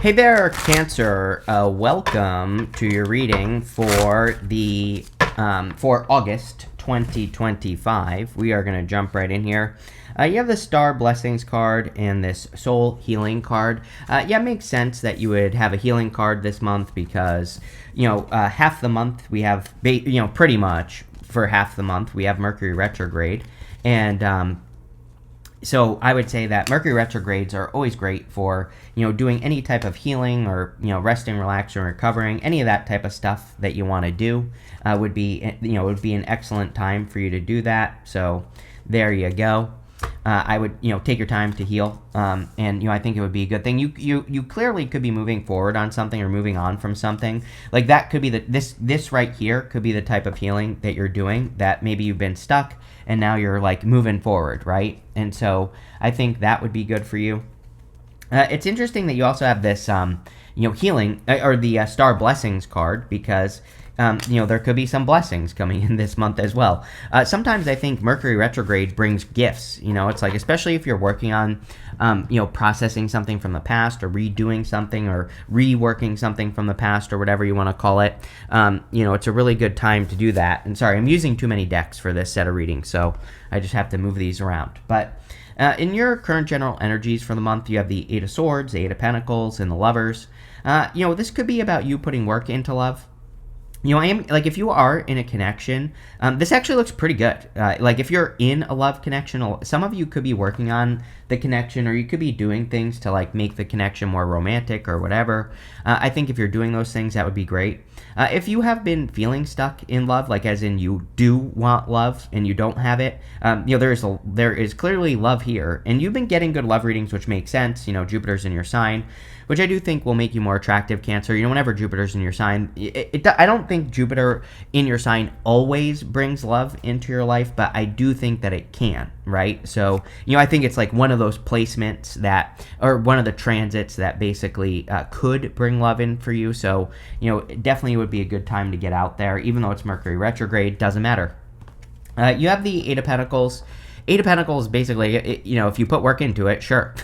Hey there, Cancer. Welcome to your reading for the for August 2025. We are going to jump right in here. You have the Star Blessings card and this Soul Healing card. Yeah, it makes sense that you would have a healing card this month because half the month we have pretty much for half the month we have Mercury retrograde, and so I would say that Mercury retrogrades are always great for, doing any type of healing or, resting, relaxing, recovering. Any of that type of stuff that you want to do would be an excellent time for you to do that. So there you go. I would, take your time to heal, and I think it would be a good thing. You clearly could be moving forward on something or moving on from something. Like that could be this right here could be the type of healing that you're doing. That maybe you've been stuck and now you're like moving forward, right? And so I think that would be good for you. It's interesting that you also have this, healing or the Star Blessings card because. There could be some blessings coming in this month as well. Sometimes I think Mercury retrograde brings gifts. It's like, especially if you're working on, processing something from the past or redoing something or reworking something from the past or whatever you want to call it. It's a really good time to do that. And sorry, I'm using too many decks for this set of readings, so I just have to move these around. But in your current general energies for the month, you have the Eight of Swords, the Eight of Pentacles, and the Lovers. This could be about you putting work into love. I am like if you are in a connection, this actually looks pretty good. Like if you're in a love connection, some of you could be working on the connection, or you could be doing things to like make the connection more romantic or whatever. I think if you're doing those things, that would be great. If you have been feeling stuck in love, like as in you do want love and you don't have it, there is clearly love here, and you've been getting good love readings, which makes sense. Jupiter's in your sign, which I do think will make you more attractive, Cancer. Whenever Jupiter's in your sign, I don't think Jupiter in your sign always brings love into your life, but I do think that it can, right? So, I think it's like one of those placements or one of the transits that basically could bring love in for you. So, definitely would be a good time to get out there, even though it's Mercury retrograde, doesn't matter. You have the Eight of Pentacles. Eight of Pentacles, basically, if you put work into it, sure.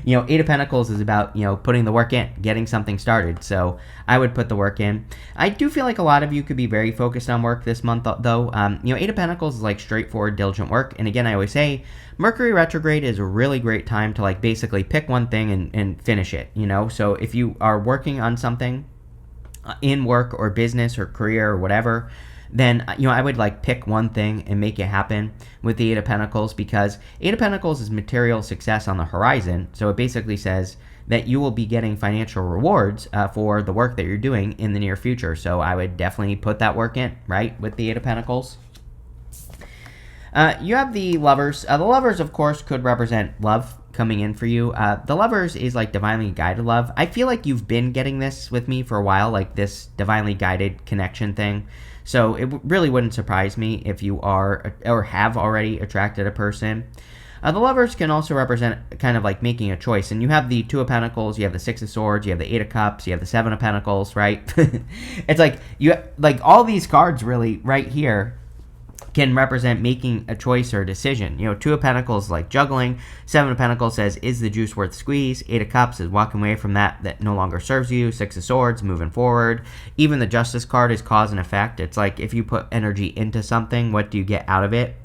Eight of Pentacles is about, putting the work in, getting something started. So I would put the work in. I do feel like a lot of you could be very focused on work this month, though. Eight of Pentacles is like straightforward, diligent work. And again, I always say Mercury retrograde is a really great time to like basically pick one thing and finish it, So if you are working on something in work or business or career or whatever, then I would like pick one thing and make it happen with the Eight of Pentacles, because Eight of Pentacles is material success on the horizon. So it basically says that you will be getting financial rewards for the work that you're doing in the near future. So I would definitely put that work in, right, with the Eight of Pentacles. You have the Lovers. The Lovers, of course, could represent love coming in for you. The Lovers is like divinely guided love. I feel like you've been getting this with me for a while, like this divinely guided connection thing. So it really wouldn't surprise me if you are or have already attracted a person. The Lovers can also represent kind of like making a choice. And you have the Two of Pentacles, you have the Six of Swords, you have the Eight of Cups, you have the Seven of Pentacles, right? It's like all these cards really right here can represent making a choice or a decision. Two of Pentacles like juggling. Seven of Pentacles says, is the juice worth the squeeze? Eight of Cups is walking away from that no longer serves you. Six of Swords, moving forward. Even the Justice card is cause and effect. It's like if you put energy into something, what do you get out of it?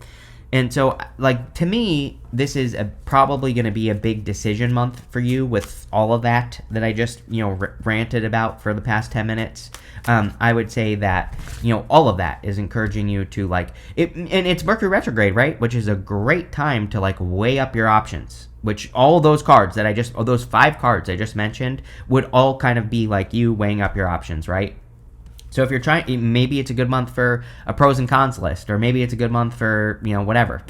And so, like, to me, this is probably going to be a big decision month for you with all of that I just, ranted about for the past 10 minutes. I would say that, all of that is encouraging you to, like, and it's Mercury retrograde, right? Which is a great time to, like, weigh up your options. Which all those cards those 5 cards I just mentioned would all kind of be like you weighing up your options, right? So if you're trying, maybe it's a good month for a pros and cons list, or maybe it's a good month for, whatever.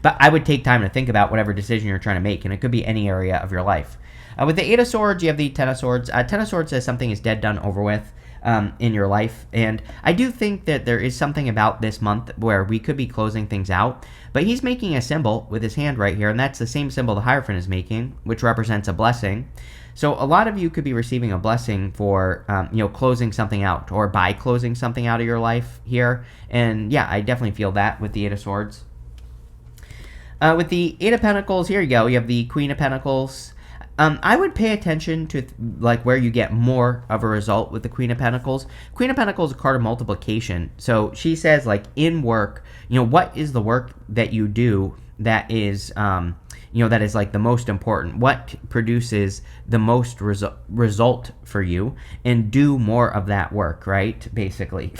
But I would take time to think about whatever decision you're trying to make, and it could be any area of your life. With the Eight of Swords, you have the Ten of Swords. Ten of Swords says something is dead, done, over with in your life. And I do think that there is something about this month where we could be closing things out. But he's making a symbol with his hand right here, and that's the same symbol the Hierophant is making, which represents a blessing. So a lot of you could be receiving a blessing for, closing something out, or by closing something out of your life here. And yeah, I definitely feel that with the Eight of Swords. With the Eight of Pentacles, here you go. You have the Queen of Pentacles. I would pay attention to like where you get more of a result with the Queen of Pentacles. Queen of Pentacles is a card of multiplication. So she says like in work, what is the work that you do that is, that is like the most important? What produces the most result for you, and do more of that work, right? Basically.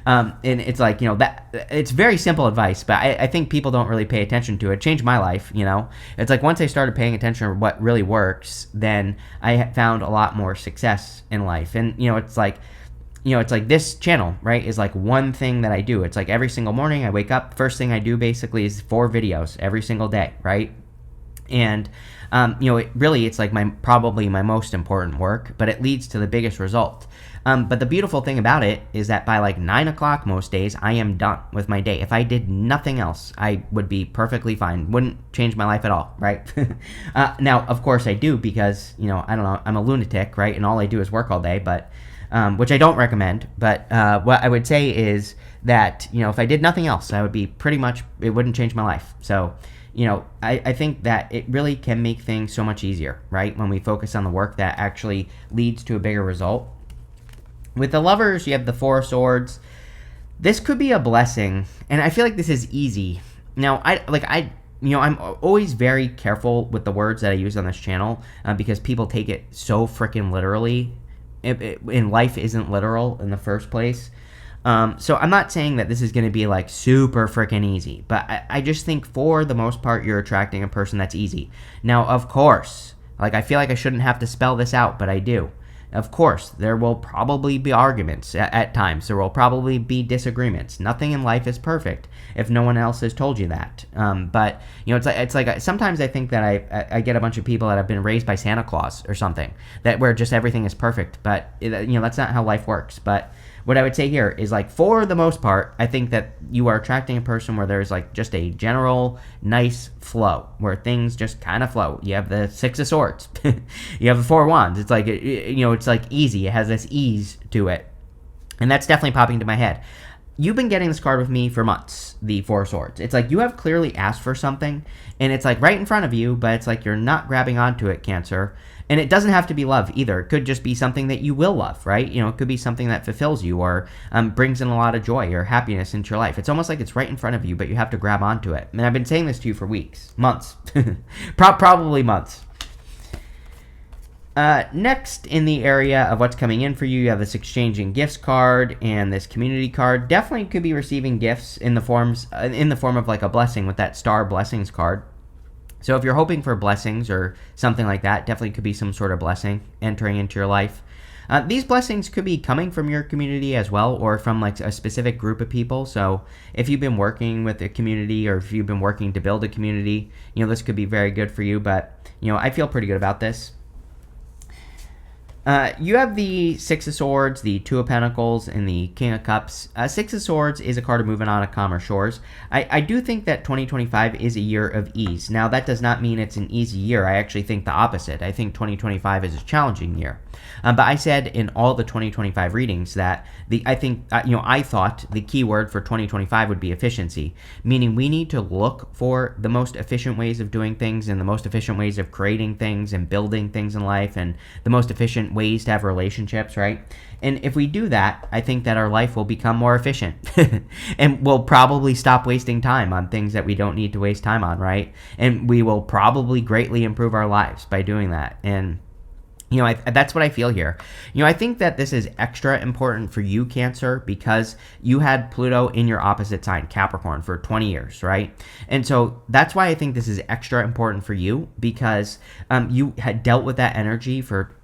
And it's like, that it's very simple advice, but I think people don't really pay attention to it. It changed my life, It's like once I started paying attention to what really works, then I found a lot more success in life. And, it's like, it's like this channel, right, is like one thing that I do. It's like every single morning I wake up, first thing I do basically is 4 videos every single day, right? And, it's like probably my most important work, but it leads to the biggest result. But the beautiful thing about it is that by like 9 o'clock most days, I am done with my day. If I did nothing else, I would be perfectly fine. Wouldn't change my life at all, right? Now, of course I do because, I don't know, I'm a lunatic, right? And all I do is work all day, but, which I don't recommend. But what I would say is that, if I did nothing else, I would be pretty much, it wouldn't change my life. So, I think that it really can make things so much easier, right? When we focus on the work that actually leads to a bigger result. With the Lovers, you have the 4 of Swords. This could be a blessing, and I feel like this is easy. Now, I'm always very careful with the words that I use on this channel because people take it so freaking literally. And life isn't literal in the first place. So I'm not saying that this is going to be like super freaking easy, but I just think for the most part, you're attracting a person that's easy. Now, of course, like I feel like I shouldn't have to spell this out, but I do. Of course, there will probably be arguments at times. There will probably be disagreements. Nothing in life is perfect if no one else has told you that. But, it's like sometimes I think that I get a bunch of people that have been raised by Santa Claus or something, that where just everything is perfect. But, that's not how life works. But what I would say here is like for the most part, I think that you are attracting a person where there's like just a general nice flow where things just kind of flow. You have the 6 of Swords, you have the 4 of Wands. It's like, it's like easy. It has this ease to it. And that's definitely popping into my head. You've been getting this card with me for months, the 4 of Swords. It's like you have clearly asked for something, and it's like right in front of you, but it's like you're not grabbing onto it, Cancer. And it doesn't have to be love either. It could just be something that you will love, right? It could be something that fulfills you or brings in a lot of joy or happiness into your life. It's almost like it's right in front of you, but you have to grab onto it. And I've been saying this to you for weeks, months, probably months. Next, in the area of what's coming in for you, you have this exchanging gifts card and this community card. Definitely could be receiving gifts in the form of like a blessing with that star blessings card. So if you're hoping for blessings or something like that, definitely could be some sort of blessing entering into your life. These blessings could be coming from your community as well, or from like a specific group of people. So if you've been working with a community, or if you've been working to build a community, this could be very good for you. But I feel pretty good about this. You have the 6 of Swords, the 2 of Pentacles, and the King of Cups. 6 of Swords is a card of moving on to calmer shores. I do think that 2025 is a year of ease. Now, that does not mean it's an easy year. I actually think the opposite. I think 2025 is a challenging year. But I said in all the 2025 readings that I thought the key word for 2025 would be efficiency, meaning we need to look for the most efficient ways of doing things and the most efficient ways of creating things and building things in life and the most efficient ways to have relationships, right? And if we do that, I think that our life will become more efficient and we'll probably stop wasting time on things that we don't need to waste time on, right? And we will probably greatly improve our lives by doing that. And that's what I feel here. I think that this is extra important for you, Cancer, because you had Pluto in your opposite sign, Capricorn, for 20 years, right? And so that's why I think this is extra important for you, because you had dealt with that energy for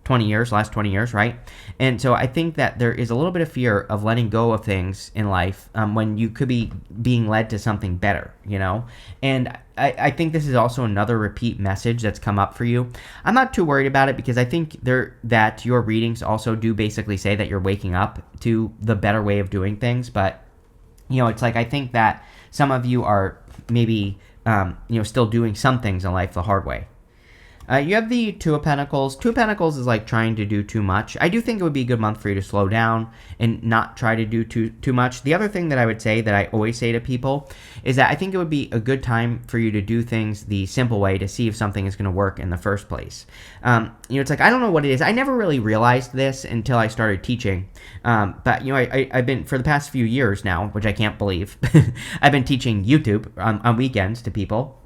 20 years, last 20 years, right? And so I think that there is a little bit of fear of letting go of things in life when you could be being led to something better, And I think this is also another repeat message that's come up for you. I'm not too worried about it because I think that your readings also do basically say that you're waking up to the better way of doing things. But, it's like I think that some of you are maybe, still doing some things in life the hard way. You have the Two of Pentacles. Two of Pentacles is like trying to do too much. I do think it would be a good month for you to slow down and not try to do too much. The other thing that I would say that I always say to people is that I think it would be a good time for you to do things the simple way to see if something is going to work in the first place. It's like, I don't know what it is. I never really realized this until I started teaching. But, I've been, for the past few years now, which I can't believe, I've been teaching YouTube on weekends to people.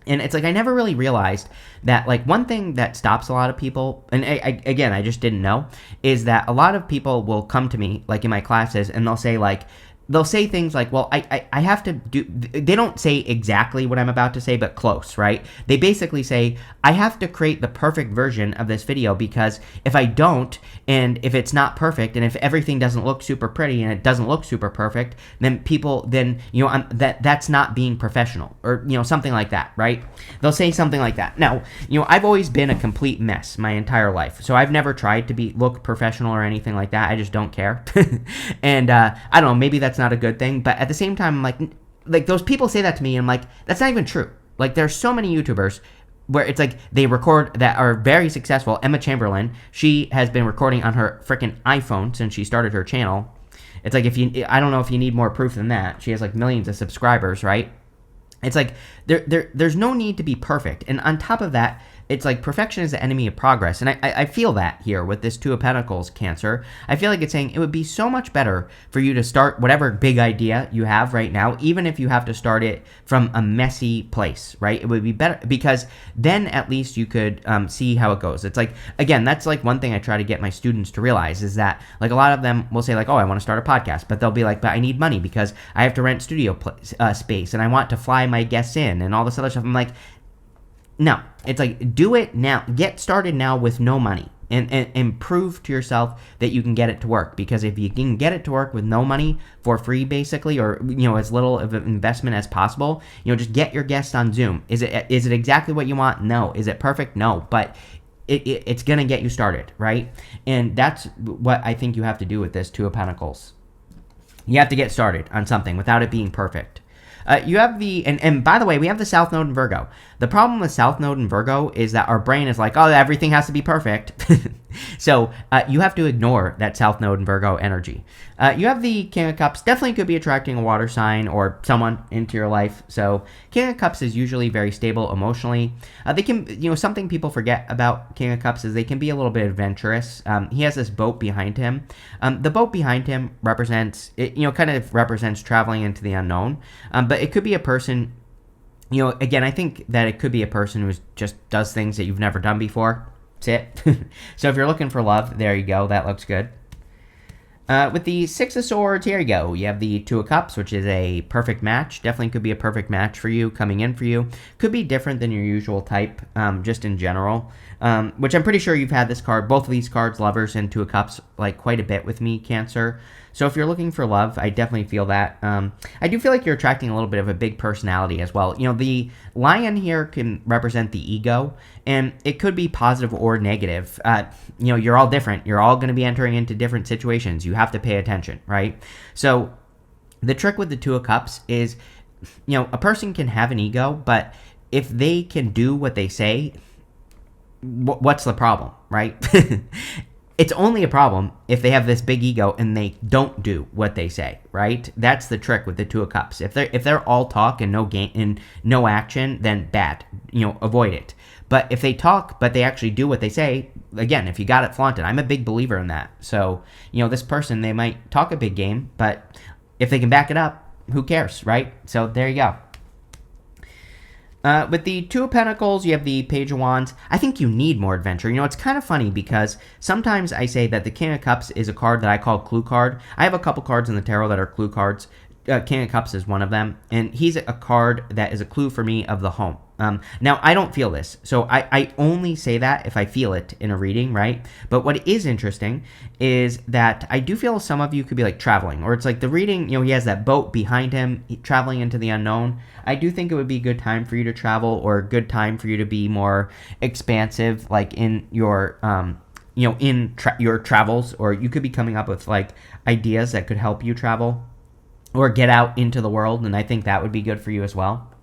And it's like, I never really realized that, like, one thing that stops a lot of people, and I just didn't know, is that a lot of people will come to me, like, in my classes, and they'll say things like, well, I have to do, they don't say exactly what I'm about to say, but close, right? They basically say, I have to create the perfect version of this video, because if I don't, and if it's not perfect, and if everything doesn't look super pretty, and it doesn't look super perfect, then that's not being professional, or, something like that, right? They'll say something like that. Now, I've always been a complete mess my entire life, so I've never tried to look professional or anything like that. I just don't care. And, I don't know, maybe that's not a good thing, but at the same time, I'm like those people say that to me, and I'm like, that's not even true. Like, there's so many YouTubers where it's like they record that are very successful. Emma Chamberlain, she has been recording on her freaking iPhone since she started her channel. It's like, I don't know if you need more proof than that. She has like millions of subscribers, right? It's like there's no need to be perfect, and on top of that, it's like perfection is the enemy of progress. And I feel that here with this Two of Pentacles, Cancer. I feel like it's saying it would be so much better for you to start whatever big idea you have right now, even if you have to start it from a messy place, right? It would be better, because then at least you could see how it goes. It's like, again, that's like one thing I try to get my students to realize, is that like a lot of them will say like, oh, I want to start a podcast, but they'll be like, but I need money because I have to rent studio space, and I want to fly my guests in and all this other stuff. I'm like, no, it's like, do it now. Get started now with no money, and prove to yourself that you can get it to work. Because if you can get it to work with no money, for free basically, or as little of an investment as possible, just get your guests on Zoom. Is it exactly what you want? No. Is it perfect? No. But it's gonna get you started, right? And that's what I think you have to do with this Two of Pentacles. You have to get started on something without it being perfect. You have and by the way, we have the South Node in Virgo. The problem with South Node in Virgo is that our brain is like, oh, everything has to be perfect. So you have to ignore that South Node in Virgo energy. You have the King of Cups. Definitely could be attracting a water sign or someone into your life. So King of Cups is usually very stable emotionally. They can, something people forget about King of Cups is they can be a little bit adventurous. He has this boat behind him. The boat behind him represents, kind of represents traveling into the unknown. But it could be a person, again, I think that it could be a person who just does things that you've never done before. That's it. So if you're looking for love, there you go. That looks good. With the Six of Swords, here you go. You have the Two of Cups, which is a perfect match. Definitely could be a perfect match for you, coming in for you. Could be different than your usual type, just in general. Which I'm pretty sure you've had this card, both of these cards, Lovers and Two of Cups, like quite a bit with me, Cancer. So if you're looking for love, I definitely feel that. I do feel like you're attracting a little bit of a big personality as well. The lion here can represent the ego, and it could be positive or negative. You're all different. You're all going to be entering into different situations. You have to pay attention, right? So the trick with the Two of Cups is, a person can have an ego, but if they can do what they say, what's the problem, right? It's only a problem if they have this big ego and they don't do what they say, right? That's the trick with the Two of Cups. If they're all talk and no game and no action, then bad. Avoid it. But if they talk but they actually do what they say, again, if you got it, flaunt it. I'm a big believer in that. So, this person, they might talk a big game, but if they can back it up, who cares, right? So there you go. With the Two of Pentacles, you have the Page of Wands. I think you need more adventure. It's kind of funny because sometimes I say that the King of Cups is a card that I call clue card. I have a couple cards in the tarot that are clue cards. King of Cups is one of them, and he's a card that is a clue for me of the home. Now, I don't feel this, so I only say that if I feel it in a reading, right? But what is interesting is that I do feel some of you could be like traveling, or it's like the reading, he has that boat behind him, traveling into the unknown. I do think it would be a good time for you to travel, or a good time for you to be more expansive, like in your, your travels, or you could be coming up with like ideas that could help you travel or get out into the world, and I think that would be good for you as well.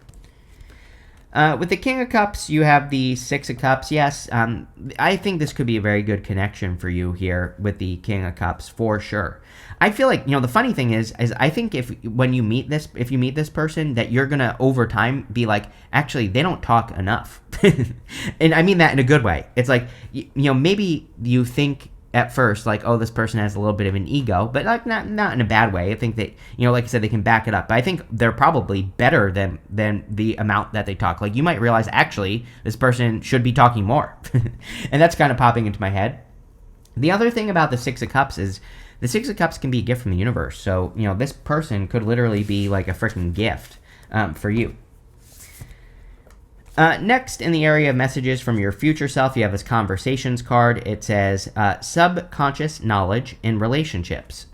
With the King of Cups, you have the Six of Cups. Yes, I think this could be a very good connection for you here with the King of Cups for sure. I feel like, the funny thing is I think if you meet this person, that you're gonna over time be like, actually, they don't talk enough, and I mean that in a good way. It's like, maybe you think at first, like, oh, this person has a little bit of an ego, but like not in a bad way. I think that, like I said, they can back it up. But I think they're probably better than the amount that they talk. Like, you might realize, actually, this person should be talking more. And that's kind of popping into my head. The other thing about the Six of Cups is the Six of Cups can be a gift from the universe. So, this person could literally be like a freaking gift for you. Next, in the area of messages from your future self, you have this conversations card. It says, subconscious knowledge in relationships.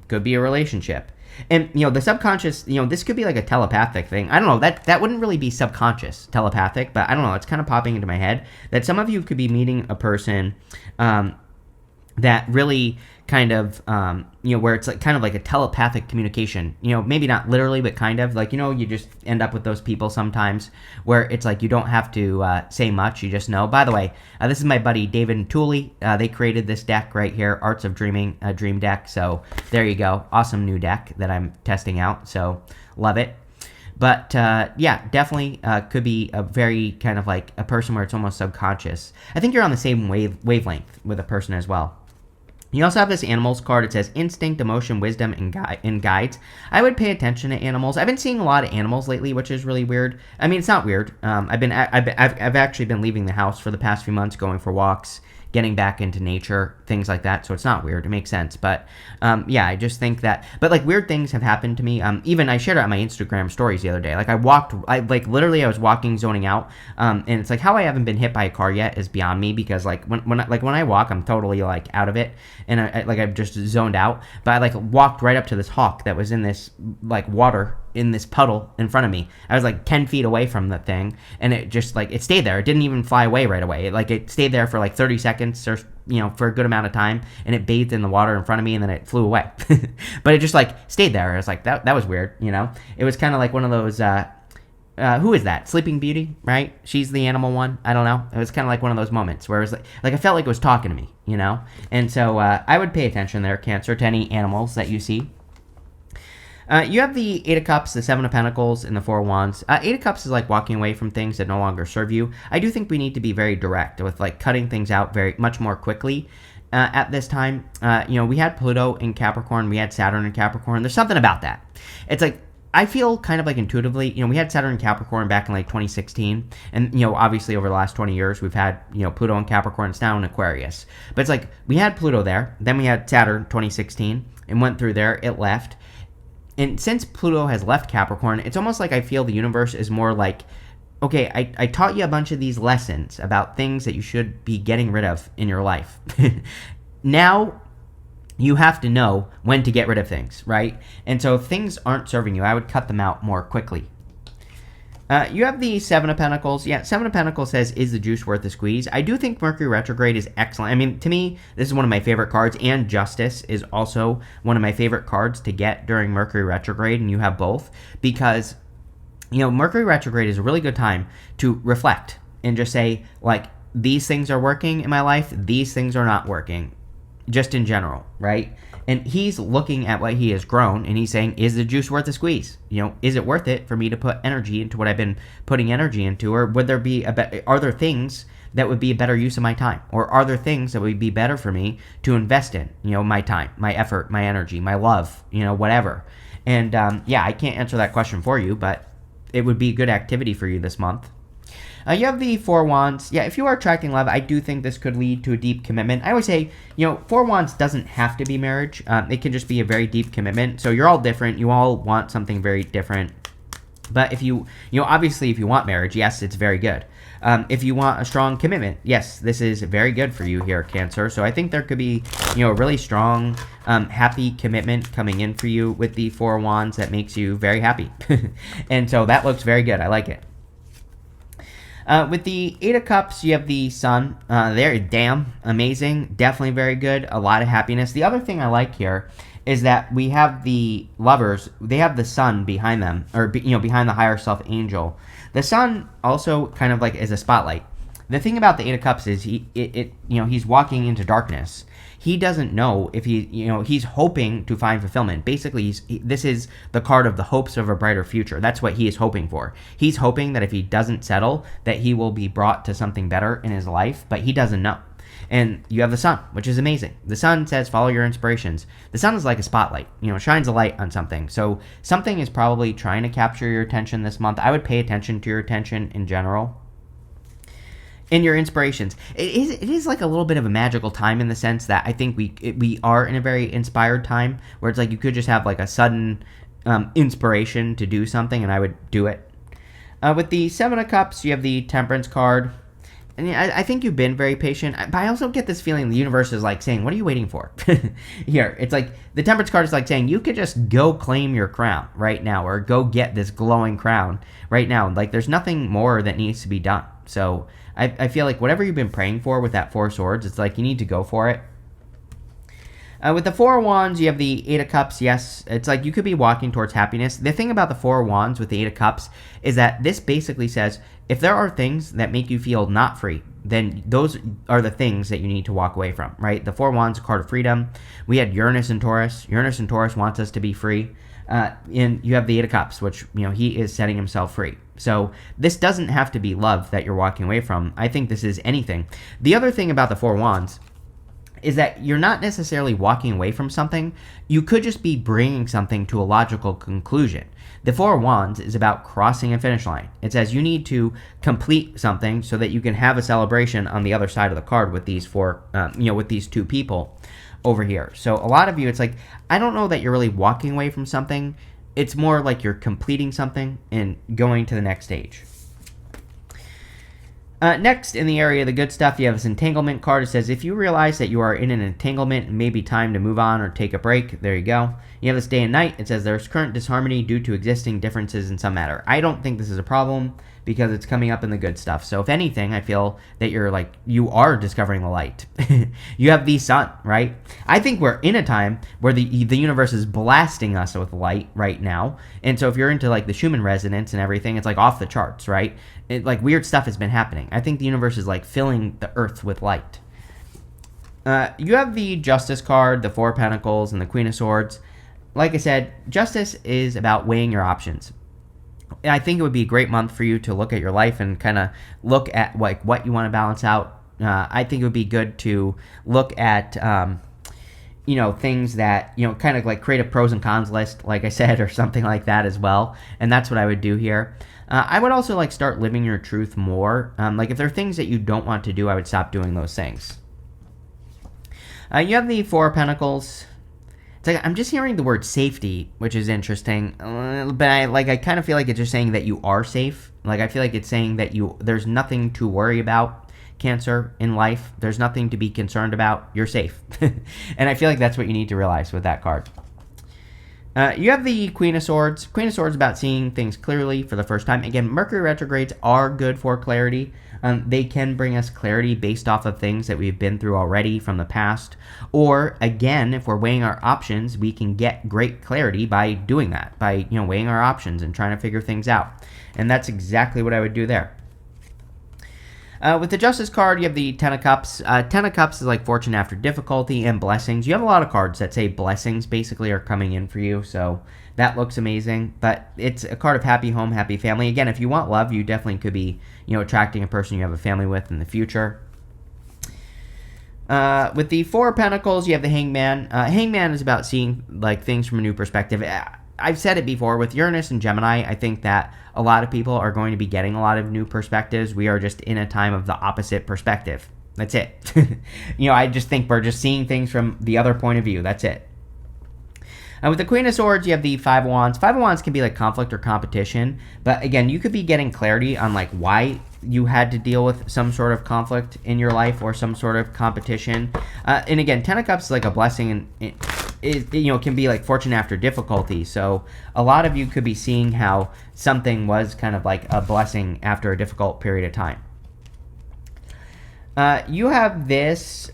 Could be a relationship. And, the subconscious, this could be like a telepathic thing. I don't know, that wouldn't really be subconscious, telepathic, but I don't know, it's kind of popping into my head that some of you could be meeting a person that really kind of, where it's like kind of like a telepathic communication, maybe not literally, but kind of like, you just end up with those people sometimes where it's like you don't have to say much, you just know. By the way, this is my buddy David and Tooley. They created this deck right here, Arts of Dreaming, Dream Deck. So there you go. Awesome new deck that I'm testing out. So love it. But yeah, definitely could be a very kind of like a person where it's almost subconscious. I think you're on the same wavelength with a person as well. You also have this animals card. It says instinct, emotion, wisdom, and guides. I would pay attention to animals. I've been seeing a lot of animals lately, which is really weird. I mean, it's not weird. I've actually been leaving the house for the past few months, going for walks, getting back into nature, things like that. So it's not weird. It makes sense. But yeah, I just think that. But like weird things have happened to me. Even I shared it on my Instagram stories the other day. Like I was walking, zoning out, and it's like how I haven't been hit by a car yet is beyond me, because like when I walk, I'm totally like out of it, and I've just zoned out. But I like walked right up to this hawk that was in this like water, in this puddle in front of me. I was like 10 feet away from the thing, and it just like, it stayed there. It didn't even fly away right away. It stayed there for like 30 seconds or, for a good amount of time, and it bathed in the water in front of me, and then it flew away. But it just like stayed there. I was like, that was weird, It was kind of like one of those, who is that? Sleeping Beauty, right? She's the animal one. I don't know. It was kind of like one of those moments where it was like I felt like it was talking to me, And so I would pay attention there, Cancer, to any animals that you see. You have the Eight of Cups, the Seven of Pentacles, and the Four of Wands. Eight of Cups is like walking away from things that no longer serve you. I do think we need to be very direct with like cutting things out very much more quickly at this time. We had Pluto in Capricorn, we had Saturn in Capricorn. There's something about that. It's like, I feel kind of like intuitively, we had Saturn in Capricorn back in like 2016. And, obviously over the last 20 years, we've had, Pluto in Capricorn. It's now in Aquarius. But it's like, we had Pluto there. Then we had Saturn 2016 and went through there. It left. And since Pluto has left Capricorn, it's almost like I feel the universe is more like, okay, I taught you a bunch of these lessons about things that you should be getting rid of in your life. Now, you have to know when to get rid of things, right? And so if things aren't serving you, I would cut them out more quickly. You have the Seven of Pentacles. Yeah, Seven of Pentacles says, is the juice worth the squeeze? I do think Mercury retrograde is excellent. I mean, to me, this is one of my favorite cards, and Justice is also one of my favorite cards to get during Mercury retrograde, and you have both, because, Mercury retrograde is a really good time to reflect and just say, like, these things are working in my life, these things are not working, just in general, right? And he's looking at what he has grown, and he's saying, is the juice worth the squeeze? Is it worth it for me to put energy into what I've been putting energy into? Or would there be are there things that would be a better use of my time? Or are there things that would be better for me to invest in? My time, my effort, my energy, my love, whatever. And yeah, I can't answer that question for you, but it would be a good activity for you this month. You have the Four Wands. Yeah, if you are attracting love, I do think this could lead to a deep commitment. I would say, Four Wands doesn't have to be marriage. It can just be a very deep commitment. So you're all different. You all want something very different. But if obviously if you want marriage, yes, it's very good. If you want a strong commitment, yes, this is very good for you here, Cancer. So I think there could be, a really strong, happy commitment coming in for you with the Four Wands that makes you very happy. And so that looks very good. I like it. With the Eight of Cups, you have the Sun. There, damn, amazing, definitely very good. A lot of happiness. The other thing I like here is that we have the Lovers. They have the Sun behind them, or behind the higher self angel. The Sun also kind of like is a spotlight. The thing about the Eight of Cups is he's walking into darkness. He doesn't know if he's hoping to find fulfillment. Basically, this is the card of the hopes of a brighter future. That's what he is hoping for. He's hoping that if he doesn't settle, that he will be brought to something better in his life, but he doesn't know. And you have the Sun, which is amazing. The Sun says, follow your inspirations. The Sun is like a spotlight, shines a light on something. So something is probably trying to capture your attention this month. I would pay attention to your attention in general. In your inspirations, it is like a little bit of a magical time in the sense that I think we are in a very inspired time where it's like you could just have like a sudden inspiration to do something, and I would do it. With the Seven of Cups, you have the Temperance card. And I think you've been very patient, but I also get this feeling the universe is like saying, what are you waiting for? Here, it's like the Temperance card is like saying you could just go claim your crown right now, or go get this glowing crown right now. Like there's nothing more that needs to be done. So I feel like whatever you've been praying for with that Four of Swords, it's like you need to go for it. With the Four of Wands, you have the Eight of Cups. Yes, it's like you could be walking towards happiness. The thing about the Four of Wands with the Eight of Cups is that this basically says if there are things that make you feel not free, then those are the things that you need to walk away from, right? The Four of Wands, a card of freedom. We had Uranus and Taurus. Uranus and Taurus wants us to be free. And you have the Eight of Cups, which, he is setting himself free. So this doesn't have to be love that you're walking away from. I think this is anything. The other thing about the Four of Wands is that you're not necessarily walking away from something. You could just be bringing something to a logical conclusion. The Four of Wands is about crossing a finish line. It says you need to complete something so that you can have a celebration on the other side of the card with these with these two people over here. So a lot of you, it's like, I don't know that you're really walking away from something. It's more like you're completing something and going to the next stage. Next, in the area of the good stuff, you have this entanglement card. It says, if you realize that you are in an entanglement, it may be time to move on or take a break. There you go. You have this day and night. It says, there's current disharmony due to existing differences in some matter. I don't think this is a problem because it's coming up in the good stuff. So if anything, I feel that you are discovering the light. You have the Sun, right? I think we're in a time where the universe is blasting us with light right now. And so if you're into like the Schumann resonance and everything, it's like off the charts, right? Like weird stuff has been happening. I think the universe is like filling the earth with light. You have the Justice card, the Four of Pentacles, and the Queen of Swords. Like I said, Justice is about weighing your options. I think it would be a great month for you to look at your life and kind of look at like what you want to balance out. I think it would be good to look at things that kind of like create a pros and cons list, like I said, or something like that as well. And that's what I would do here. I would also like start living your truth more. Like if there are things that you don't want to do, I would stop doing those things. You have the Four of Pentacles. It's like I'm just hearing the word safety, which is interesting, but I kind of feel like it's just saying that you are safe. Like I feel like it's saying that there's nothing to worry about, Cancer, in life. There's nothing to be concerned about. You're safe. And I feel like that's what you need to realize with that card. You have the Queen of Swords. Queen of Swords is about seeing things clearly for the first time. Again, Mercury retrogrades are good for clarity. They can bring us clarity based off of things that we've been through already from the past. Or, again, if we're weighing our options, we can get great clarity by doing that, by weighing our options and trying to figure things out. And that's exactly what I would do there. With the Justice card, you have the Ten of Cups. Ten of Cups is like fortune after difficulty and blessings. You have a lot of cards that say blessings basically are coming in for you, so that looks amazing. But it's a card of happy home, happy family. Again, if you want love, you definitely could be, attracting a person you have a family with in the future. With the Four of Pentacles, you have the Hangman. Hangman is about seeing like things from a new perspective. I've said it before, with Uranus and Gemini, I think that a lot of people are going to be getting a lot of new perspectives. We are just in a time of the opposite perspective. That's it. I just think we're just seeing things from the other point of view. That's it. With the Queen of Swords, you have the Five of Wands. Five of Wands can be like conflict or competition, but again, you could be getting clarity on like why you had to deal with some sort of conflict in your life or some sort of competition. And again, Ten of Cups is like a blessing, and can be like fortune after difficulty. So a lot of you could be seeing how something was kind of like a blessing after a difficult period of time. You have this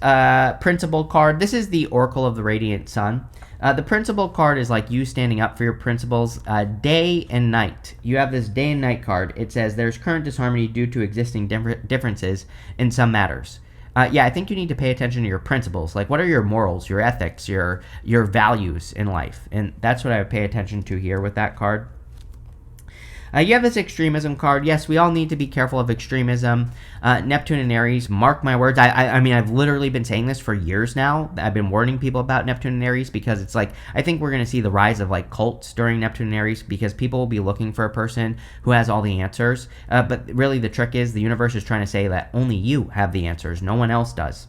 principle card. This is the Oracle of the Radiant Sun. The principle card is like you standing up for your principles day and night. You have this day and night card. It says there's current disharmony due to existing differences in some matters. Yeah, I think you need to pay attention to your principles. Like, what are your morals, your ethics, your values in life? And that's what I would pay attention to here with that card. You have this extremism card. Yes, we all need to be careful of extremism. Neptune and Aries, mark my words. I mean, I've literally been saying this for years now. I've been warning people about Neptune and Aries because it's like, I think we're going to see the rise of like cults during Neptune and Aries because people will be looking for a person who has all the answers. But really the trick is the universe is trying to say that only you have the answers. No one else does.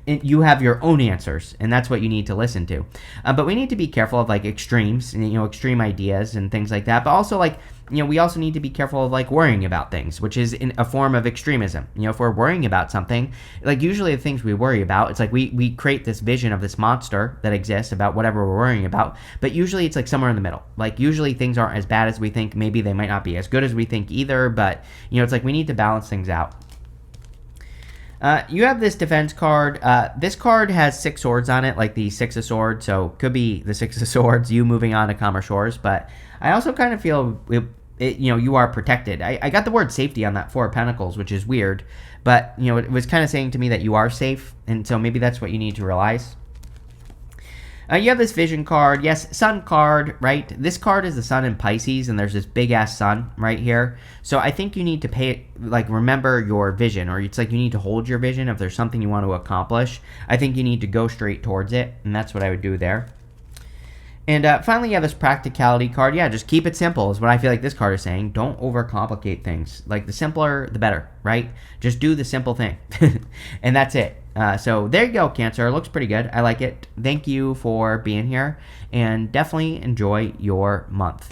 You have your own answers, and that's what you need to listen to. But we need to be careful of like extremes, and, extreme ideas and things like that. But also like, we also need to be careful of like worrying about things, which is in a form of extremism. If we're worrying about something, like usually the things we worry about, it's like we create this vision of this monster that exists about whatever we're worrying about, but usually it's like somewhere in the middle. Like usually things aren't as bad as we think. Maybe they might not be as good as we think either, but it's like we need to balance things out. You have this defense card. This card has 6 swords on it, like the 6 of swords, so could be the 6 of swords, you moving on to calmer shores, but I also kind of feel you are protected. I got the word safety on that 4 of Pentacles, which is weird, but it was kind of saying to me that you are safe, and so maybe that's what you need to realize. You have this vision card. Yes, sun card, right? This card is the sun in Pisces, and there's this big-ass sun right here. So I think you need to remember your vision, or it's like you need to hold your vision if there's something you want to accomplish. I think you need to go straight towards it, and that's what I would do there. And finally, you have this practicality card. Yeah, just keep it simple is what I feel like this card is saying. Don't overcomplicate things. Like, the simpler, the better, right? Just do the simple thing. And that's it. So there you go, Cancer. It looks pretty good. I like it. Thank you for being here, and definitely enjoy your month.